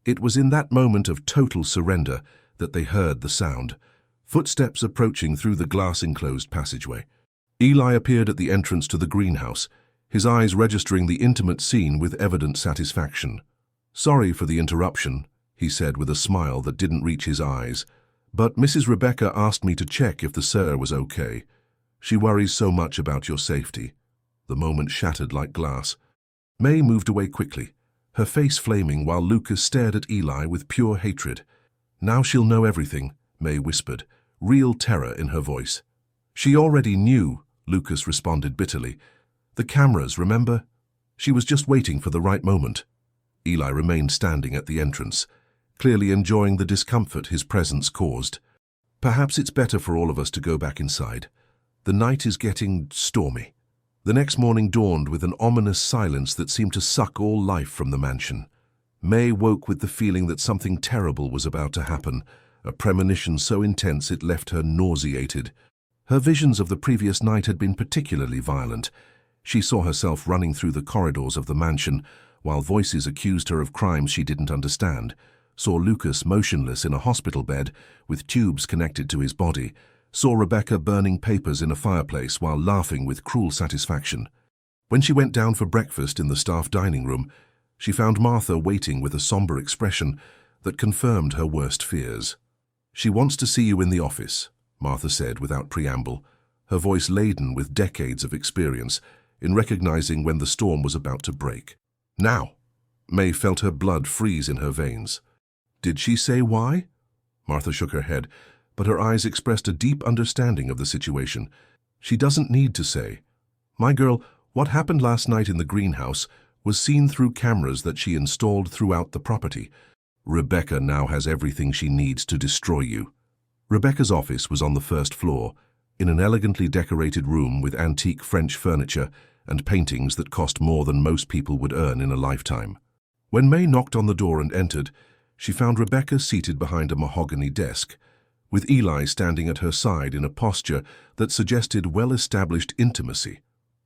It was in that moment of total surrender that they heard the sound, footsteps approaching through the glass-enclosed passageway. Eli appeared at the entrance to the greenhouse, his eyes registering the intimate scene with evident satisfaction. "Sorry for the interruption," he said with a smile that didn't reach his eyes, "but Mrs. Rebecca asked me to check if the sir was okay. She worries so much about your safety." The moment shattered like glass. May moved away quickly, her face flaming while Lucas stared at Eli with pure hatred. "Now she'll know everything," May whispered, real terror in her voice. "She already knew," Lucas responded bitterly. "The cameras, remember? She was just waiting for the right moment." Eli remained standing at the entrance, clearly enjoying the discomfort his presence caused. "Perhaps it's better for all of us to go back inside. The night is getting stormy." The next morning dawned with an ominous silence that seemed to suck all life from the mansion. May woke with the feeling that something terrible was about to happen, a premonition so intense it left her nauseated. Her visions of the previous night had been particularly violent. She saw herself running through the corridors of the mansion, while voices accused her of crimes she didn't understand, saw Lucas motionless in a hospital bed with tubes connected to his body, saw Rebecca burning papers in a fireplace while laughing with cruel satisfaction. When she went down for breakfast in the staff dining room, she found Martha waiting with a somber expression that confirmed her worst fears. "She wants to see you in the office," Martha said without preamble, her voice laden with decades of experience in recognizing when the storm was about to break. "Now!" May felt her blood freeze in her veins. "Did she say why?" Martha shook her head, but her eyes expressed a deep understanding of the situation. She doesn't need to say, "My girl, what happened last night in the greenhouse was seen through cameras that she installed throughout the property. Rebecca now has everything she needs to destroy you." Rebecca's office was on the first floor, in an elegantly decorated room with antique French furniture and paintings that cost more than most people would earn in a lifetime. When May knocked on the door and entered, she found Rebecca seated behind a mahogany desk, with Eli standing at her side in a posture that suggested well-established intimacy.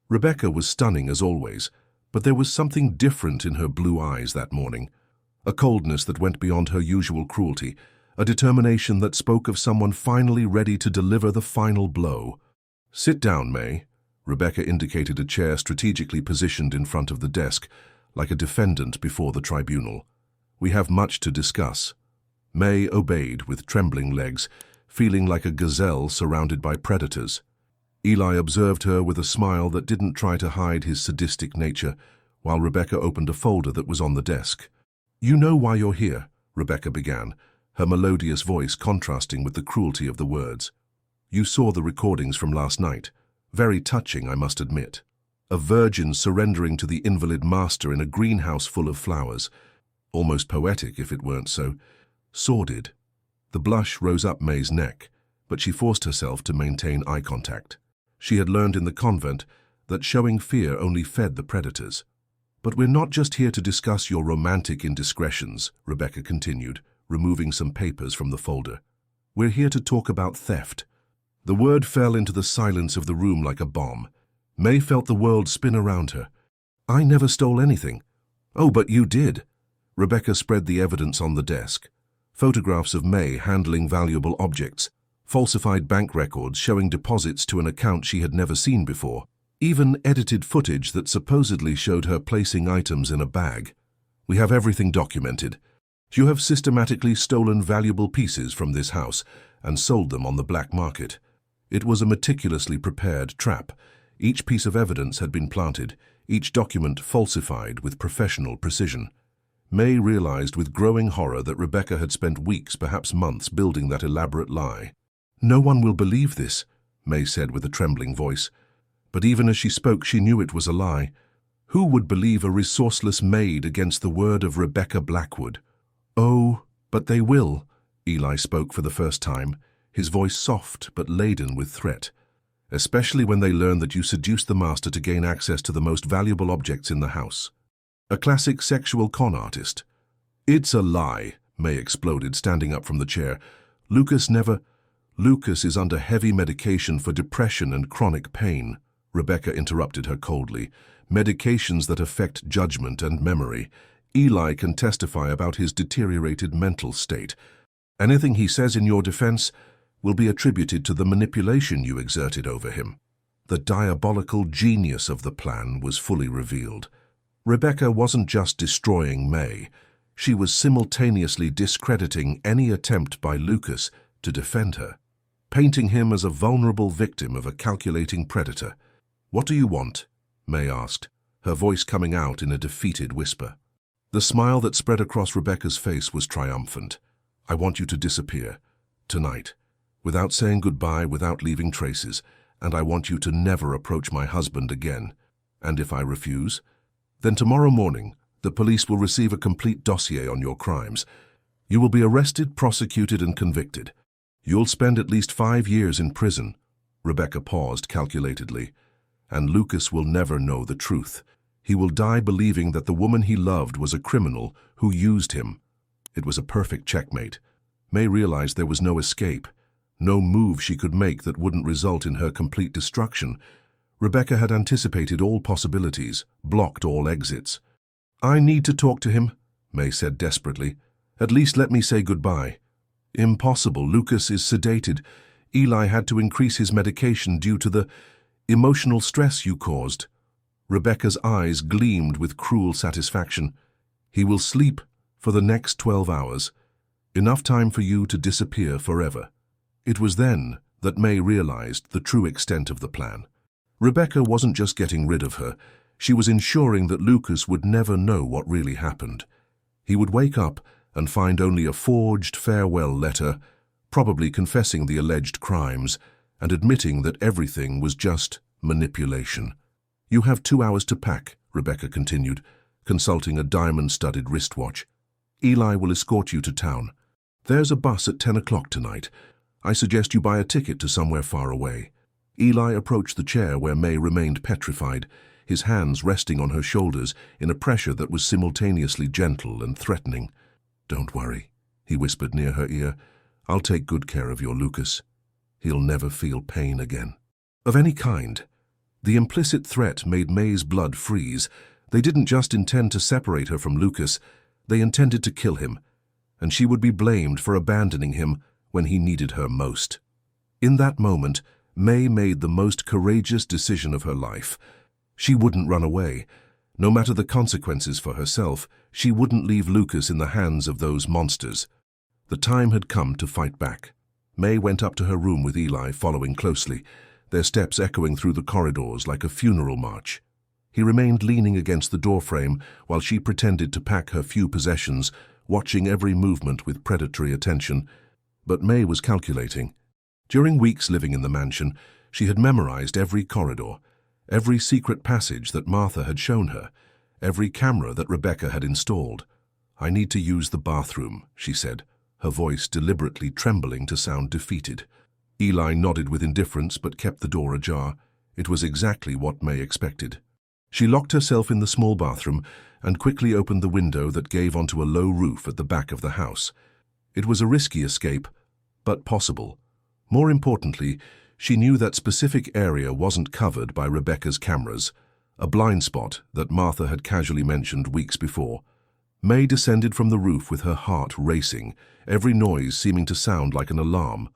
Rebecca was stunning as always, but there was something different in her blue eyes that morning, a coldness that went beyond her usual cruelty, a determination that spoke of someone finally ready to deliver the final blow. "Sit down, May." Rebecca indicated a chair strategically positioned in front of the desk, like a defendant before the tribunal. "We have much to discuss." May obeyed with trembling legs, feeling like a gazelle surrounded by predators. Eli observed her with a smile that didn't try to hide his sadistic nature, while Rebecca opened a folder that was on the desk. "You know why you're here," Rebecca began, her melodious voice contrasting with the cruelty of the words. "You saw the recordings from last night. Very touching, I must admit. A virgin surrendering to the invalid master in a greenhouse full of flowers. Almost poetic if it weren't so sordid." The blush rose up May's neck, but she forced herself to maintain eye contact. She had learned in the convent that showing fear only fed the predators. "But we're not just here to discuss your romantic indiscretions," Rebecca continued, removing some papers from the folder. "We're here to talk about theft." The word fell into the silence of the room like a bomb. May felt the world spin around her. "I never stole anything." "Oh, but you did." Rebecca spread the evidence on the desk. Photographs of May handling valuable objects, falsified bank records showing deposits to an account she had never seen before, even edited footage that supposedly showed her placing items in a bag. "We have everything documented. You have systematically stolen valuable pieces from this house and sold them on the black market. It was a meticulously prepared trap. Each piece of evidence had been planted, each document falsified with professional precision." May realized with growing horror that Rebecca had spent weeks, perhaps months, building that elaborate lie. "No one will believe this," May said with a trembling voice. But even as she spoke, she knew it was a lie. Who would believe a resourceless maid against the word of Rebecca Blackwood? "Oh, but they will," Eli spoke for the first time, his voice soft but laden with threat. "Especially when they learn that you seduced the master to gain access to the most valuable objects in the house. A classic sexual con artist." "It's a lie," May exploded, standing up from the chair. Lucas is under heavy medication for depression and chronic pain." Rebecca interrupted her coldly. "Medications that affect judgment and memory. Eli can testify about his deteriorated mental state. Anything he says in your defense will be attributed to the manipulation you exerted over him." The diabolical genius of the plan was fully revealed. Rebecca wasn't just destroying May. She was simultaneously discrediting any attempt by Lucas to defend her, painting him as a vulnerable victim of a calculating predator. "What do you want?" May asked, her voice coming out in a defeated whisper. The smile that spread across Rebecca's face was triumphant. "I want you to disappear. Tonight. Without saying goodbye, without leaving traces. And I want you to never approach my husband again. And if I refuse, then tomorrow morning, the police will receive a complete dossier on your crimes. You will be arrested, prosecuted, and convicted. You'll spend at least 5 years in prison." Rebecca paused calculatedly. "And Lucas will never know the truth. He will die believing that the woman he loved was a criminal who used him." It was a perfect checkmate. May realized there was no escape, no move she could make that wouldn't result in her complete destruction. Rebecca had anticipated all possibilities, blocked all exits. "I need to talk to him," May said desperately. "At least let me say goodbye." "Impossible. Lucas is sedated. Eli had to increase his medication due to the emotional stress you caused." Rebecca's eyes gleamed with cruel satisfaction. "He will sleep for the next 12 hours. Enough time for you to disappear forever." It was then that May realized the true extent of the plan. Rebecca wasn't just getting rid of her. She was ensuring that Lucas would never know what really happened. He would wake up and find only a forged farewell letter, probably confessing the alleged crimes and admitting that everything was just manipulation. "You have 2 hours to pack," Rebecca continued, consulting a diamond-studded wristwatch. "Eli will escort you to town. There's a bus at 10 o'clock tonight. I suggest you buy a ticket to somewhere far away." Eli approached the chair where May remained petrified, his hands resting on her shoulders in a pressure that was simultaneously gentle and threatening. "Don't worry," he whispered near her ear. "I'll take good care of your Lucas. He'll never feel pain again." Of any kind. The implicit threat made May's blood freeze. They didn't just intend to separate her from Lucas, they intended to kill him, and she would be blamed for abandoning him when he needed her most. In that moment, May made the most courageous decision of her life. She wouldn't run away. No matter the consequences for herself, she wouldn't leave Lucas in the hands of those monsters. The time had come to fight back. May went up to her room with Eli following closely, their steps echoing through the corridors like a funeral march. He remained leaning against the doorframe while she pretended to pack her few possessions, watching every movement with predatory attention. But May was calculating. During weeks living in the mansion, she had memorized every corridor, every secret passage that Martha had shown her, every camera that Rebecca had installed. "I need to use the bathroom," she said, her voice deliberately trembling to sound defeated. Eli nodded with indifference but kept the door ajar. It was exactly what May expected. She locked herself in the small bathroom and quickly opened the window that gave onto a low roof at the back of the house. It was a risky escape, but possible. More importantly, she knew that specific area wasn't covered by Rebecca's cameras, a blind spot that Martha had casually mentioned weeks before. May descended from the roof with her heart racing, every noise seeming to sound like an alarm.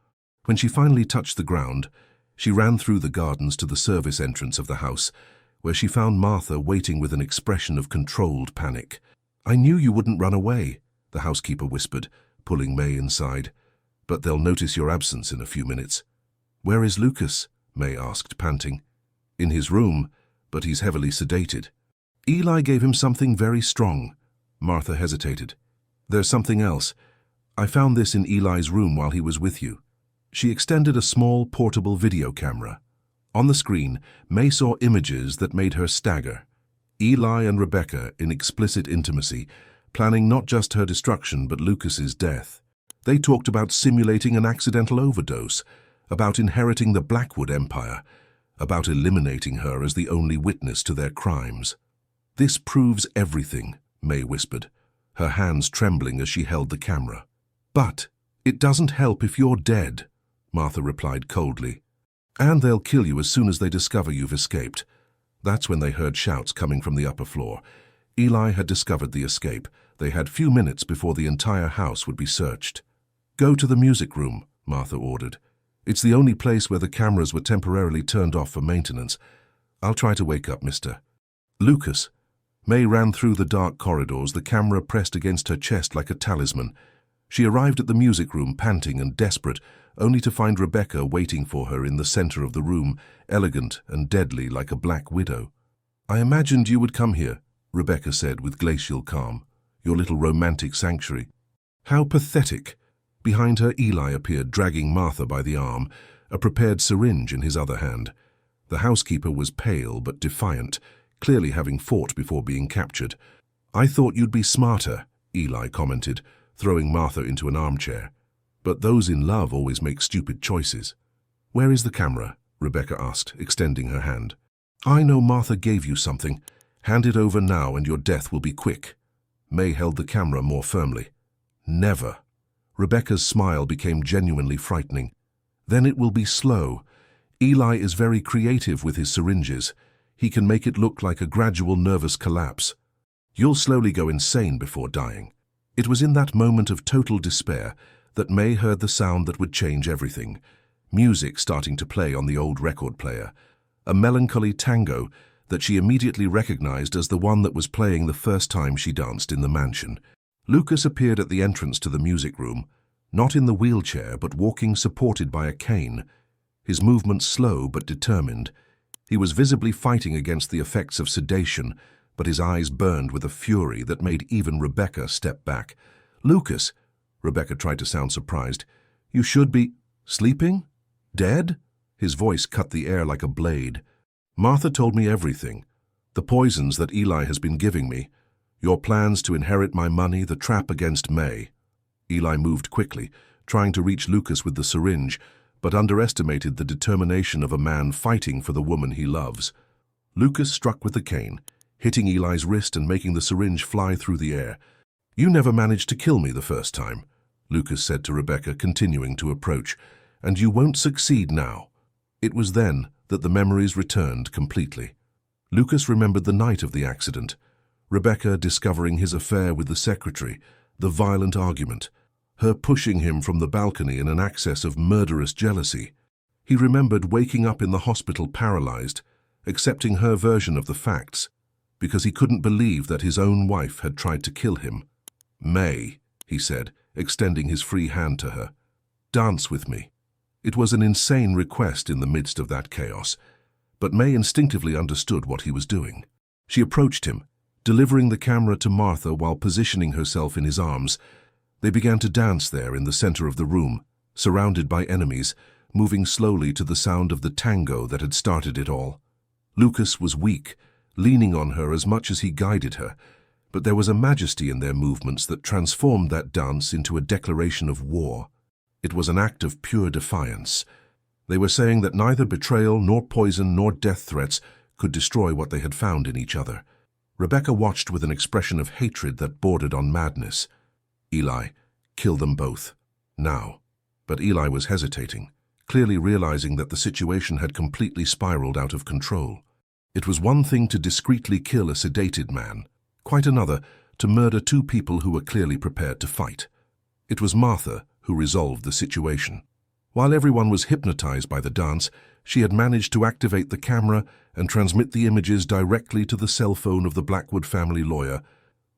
When she finally touched the ground, she ran through the gardens to the service entrance of the house, where she found Martha waiting with an expression of controlled panic. "I knew you wouldn't run away," the housekeeper whispered, pulling May inside. "But they'll notice your absence in a few minutes." "Where is Lucas?" May asked, panting. "In his room, but he's heavily sedated." "Eli gave him something very strong." Martha hesitated. "There's something else. I found this in Eli's room while he was with you." She extended a small portable video camera. On the screen, May saw images that made her stagger. Eli and Rebecca in explicit intimacy, planning not just her destruction but Lucas's death. They talked about simulating an accidental overdose, about inheriting the Blackwood Empire, about eliminating her as the only witness to their crimes. "This proves everything," May whispered, her hands trembling as she held the camera. "But it doesn't help if you're dead," Martha replied coldly. "And they'll kill you as soon as they discover you've escaped." That's when they heard shouts coming from the upper floor. Eli had discovered the escape. They had few minutes before the entire house would be searched. "Go to the music room," Martha ordered. "It's the only place where the cameras were temporarily turned off for maintenance. I'll try to wake up Mr. Lucas." May ran through the dark corridors, the camera pressed against her chest like a talisman. She arrived at the music room, panting and desperate, only to find Rebecca waiting for her in the center of the room, elegant and deadly like a black widow. "I imagined you would come here," Rebecca said with glacial calm. "Your little romantic sanctuary." How pathetic! Behind her, Eli appeared, dragging Martha by the arm, a prepared syringe in his other hand. The housekeeper was pale but defiant, clearly having fought before being captured. "I thought you'd be smarter," Eli commented, throwing Martha into an armchair. "But those in love always make stupid choices." "Where is the camera?" Rebecca asked, extending her hand. "I know Martha gave you something. Hand it over now and your death will be quick." May held the camera more firmly. "Never." Rebecca's smile became genuinely frightening. "Then it will be slow. Eli is very creative with his syringes. He can make it look like a gradual nervous collapse. You'll slowly go insane before dying." It was in that moment of total despair that May heard the sound that would change everything. Music starting to play on the old record player. A melancholy tango that she immediately recognized as the one that was playing the first time she danced in the mansion. Lucas appeared at the entrance to the music room, not in the wheelchair but walking supported by a cane. His movements slow but determined. He was visibly fighting against the effects of sedation, but his eyes burned with a fury that made even Rebecca step back. "Lucas," Rebecca tried to sound surprised, You should be sleeping? Dead? His voice cut the air like a blade. Martha told me everything. The poisons that Eli has been giving me. Your plans to inherit my money, the trap against May. Eli moved quickly, trying to reach Lucas with the syringe, but underestimated the determination of a man fighting for the woman he loves. Lucas struck with the cane, hitting Eli's wrist and making the syringe fly through the air. You never managed to kill me the first time, Lucas said to Rebecca, continuing to approach, and you won't succeed now. It was then that the memories returned completely. Lucas remembered the night of the accident, Rebecca discovering his affair with the secretary, the violent argument, her pushing him from the balcony in an access of murderous jealousy. He remembered waking up in the hospital paralyzed, accepting her version of the facts, because he couldn't believe that his own wife had tried to kill him. May, he said, extending his free hand to her. Dance with me. It was an insane request in the midst of that chaos, but May instinctively understood what he was doing. She approached him, delivering the camera to Martha while positioning herself in his arms. They began to dance there in the center of the room, surrounded by enemies, moving slowly to the sound of the tango that had started it all. Lucas was weak, leaning on her as much as he guided her, but there was a majesty in their movements that transformed that dance into a declaration of war. It was an act of pure defiance. They were saying that neither betrayal nor poison nor death threats could destroy what they had found in each other. Rebecca watched with an expression of hatred that bordered on madness. Eli, kill them both. Now. But Eli was hesitating, clearly realizing that the situation had completely spiraled out of control. It was one thing to discreetly kill a sedated man, quite another to murder two people who were clearly prepared to fight. It was Martha who resolved the situation. While everyone was hypnotized by the dance, she had managed to activate the camera and transmit the images directly to the cell phone of the Blackwood family lawyer,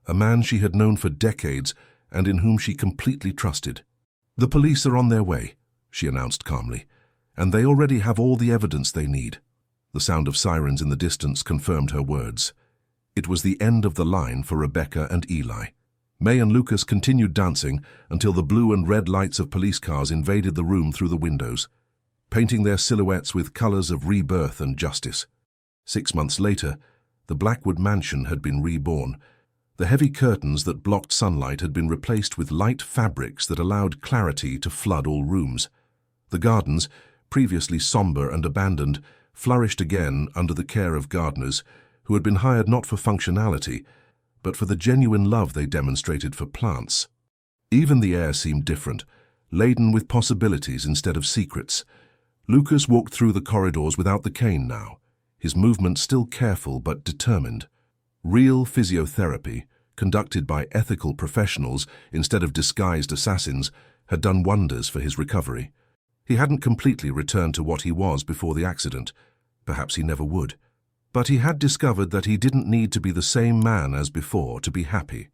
a man she had known for decades and in whom she completely trusted. The police are on their way, she announced calmly, and they already have all the evidence they need. The sound of sirens in the distance confirmed her words. It was the end of the line for Rebecca and Eli. May and Lucas continued dancing until the blue and red lights of police cars invaded the room through the windows, painting their silhouettes with colors of rebirth and justice. 6 months later, the Blackwood mansion had been reborn. The heavy curtains that blocked sunlight had been replaced with light fabrics that allowed clarity to flood all rooms. The gardens, previously somber and abandoned, flourished again under the care of gardeners who had been hired not for functionality, but for the genuine love they demonstrated for plants. Even the air seemed different, laden with possibilities instead of secrets. Lucas walked through the corridors without the cane now, his movements still careful but determined. Real physiotherapy, conducted by ethical professionals instead of disguised assassins, had done wonders for his recovery. He hadn't completely returned to what he was before the accident. Perhaps he never would. But he had discovered that he didn't need to be the same man as before to be happy.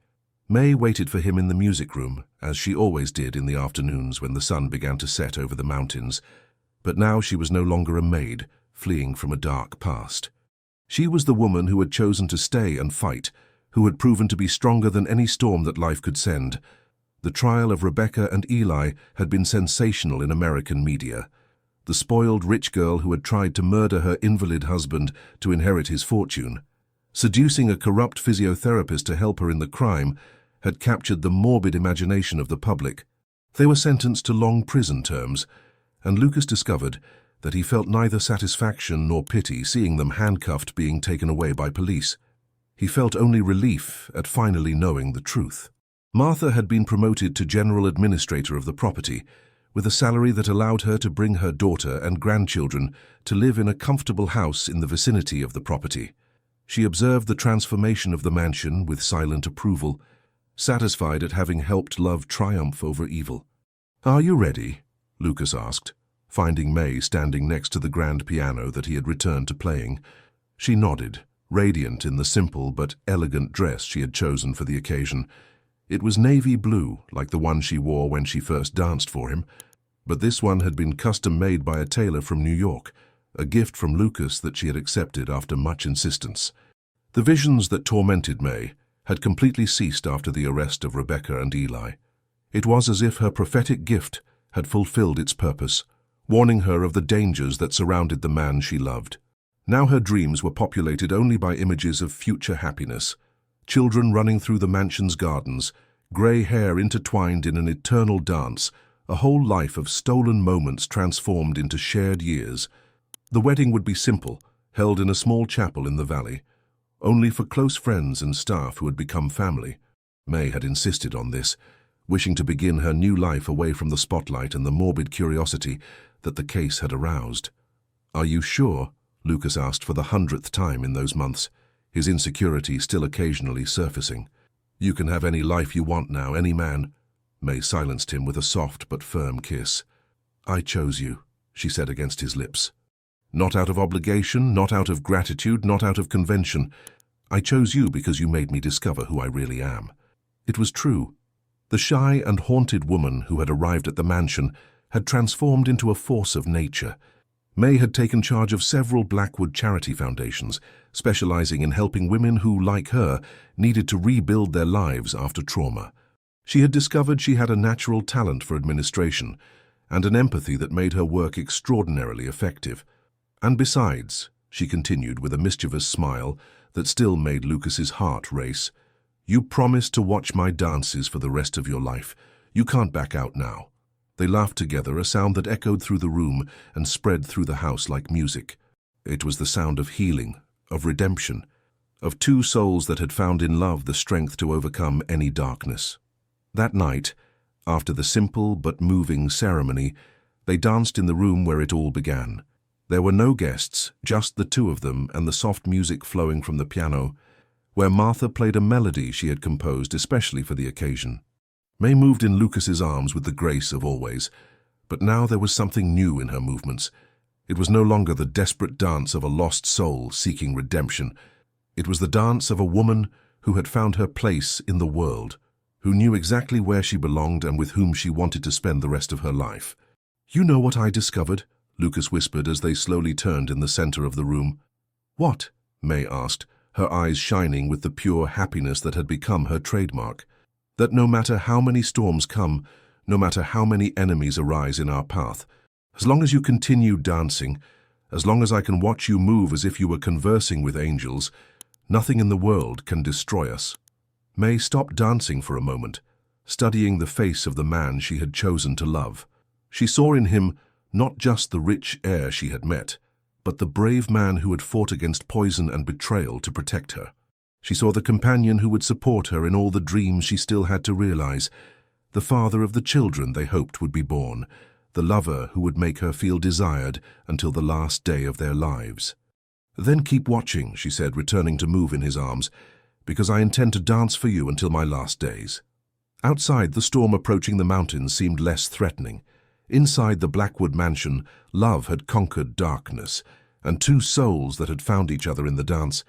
May waited for him in the music room, as she always did in the afternoons when the sun began to set over the mountains. But now she was no longer a maid, fleeing from a dark past. She was the woman who had chosen to stay and fight, who had proven to be stronger than any storm that life could send. The trial of Rebecca and Eli had been sensational in American media. The spoiled rich girl who had tried to murder her invalid husband to inherit his fortune, seducing a corrupt physiotherapist to help her in the crime, had captured the morbid imagination of the public. They were sentenced to long prison terms, and Lucas discovered that he felt neither satisfaction nor pity seeing them handcuffed being taken away by police. He felt only relief at finally knowing the truth. Martha had been promoted to general administrator of the property, with a salary that allowed her to bring her daughter and grandchildren to live in a comfortable house in the vicinity of the property. She observed the transformation of the mansion with silent approval, satisfied at having helped love triumph over evil. "Are you ready?" Lucas asked, finding May standing next to the grand piano that he had returned to playing. She nodded, radiant in the simple but elegant dress she had chosen for the occasion. It was navy blue, like the one she wore when she first danced for him, but this one had been custom-made by a tailor from New York, a gift from Lucas that she had accepted after much insistence. The visions that tormented May had completely ceased after the arrest of Rebecca and Eli. It was as if her prophetic gift had fulfilled its purpose, warning her of the dangers that surrounded the man she loved. Now her dreams were populated only by images of future happiness. Children running through the mansion's gardens, grey hair intertwined in an eternal dance, a whole life of stolen moments transformed into shared years. The wedding would be simple, held in a small chapel in the valley, only for close friends and staff who had become family. May had insisted on this, wishing to begin her new life away from the spotlight and the morbid curiosity that the case had aroused. "Are you sure?" Lucas asked for the 100th time in those months, his insecurity still occasionally surfacing. "You can have any life you want now, any man." May silenced him with a soft but firm kiss. "I chose you," she said against his lips. "Not out of obligation, not out of gratitude, not out of convention. I chose you because you made me discover who I really am." It was true. The shy and haunted woman who had arrived at the mansion had transformed into a force of nature. May had taken charge of several Blackwood charity foundations, specializing in helping women who, like her, needed to rebuild their lives after trauma. She had discovered she had a natural talent for administration and an empathy that made her work extraordinarily effective. "And besides," she continued with a mischievous smile that still made Lucas's heart race, "you promised to watch my dances for the rest of your life. You can't back out now." They laughed together, a sound that echoed through the room and spread through the house like music. It was the sound of healing, of redemption, of two souls that had found in love the strength to overcome any darkness. That night, after the simple but moving ceremony, they danced in the room where it all began. There were no guests, just the two of them and the soft music flowing from the piano, where Martha played a melody she had composed especially for the occasion. May moved in Lucas's arms with the grace of always, but now there was something new in her movements. It was no longer the desperate dance of a lost soul seeking redemption. It was the dance of a woman who had found her place in the world, who knew exactly where she belonged and with whom she wanted to spend the rest of her life. "You know what I discovered?" Lucas whispered as they slowly turned in the center of the room. "What?" May asked, her eyes shining with the pure happiness that had become her trademark. "That no matter how many storms come, no matter how many enemies arise in our path, as long as you continue dancing, as long as I can watch you move as if you were conversing with angels, nothing in the world can destroy us." May stopped dancing for a moment, studying the face of the man she had chosen to love. She saw in him not just the rich heir she had met, but the brave man who had fought against poison and betrayal to protect her. She saw the companion who would support her in all the dreams she still had to realize, the father of the children they hoped would be born, the lover who would make her feel desired until the last day of their lives. "Then keep watching," she said, returning to move in his arms, "because I intend to dance for you until my last days." Outside, the storm approaching the mountains seemed less threatening. Inside the Blackwood mansion, love had conquered darkness, and two souls that had found each other in the dance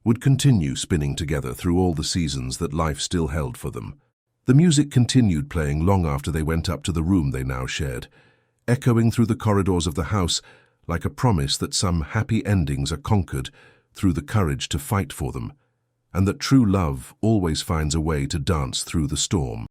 would continue spinning together through all the seasons that life still held for them. The music continued playing long after they went up to the room they now shared, echoing through the corridors of the house like a promise that some happy endings are conquered through the courage to fight for them, and that true love always finds a way to dance through the storm.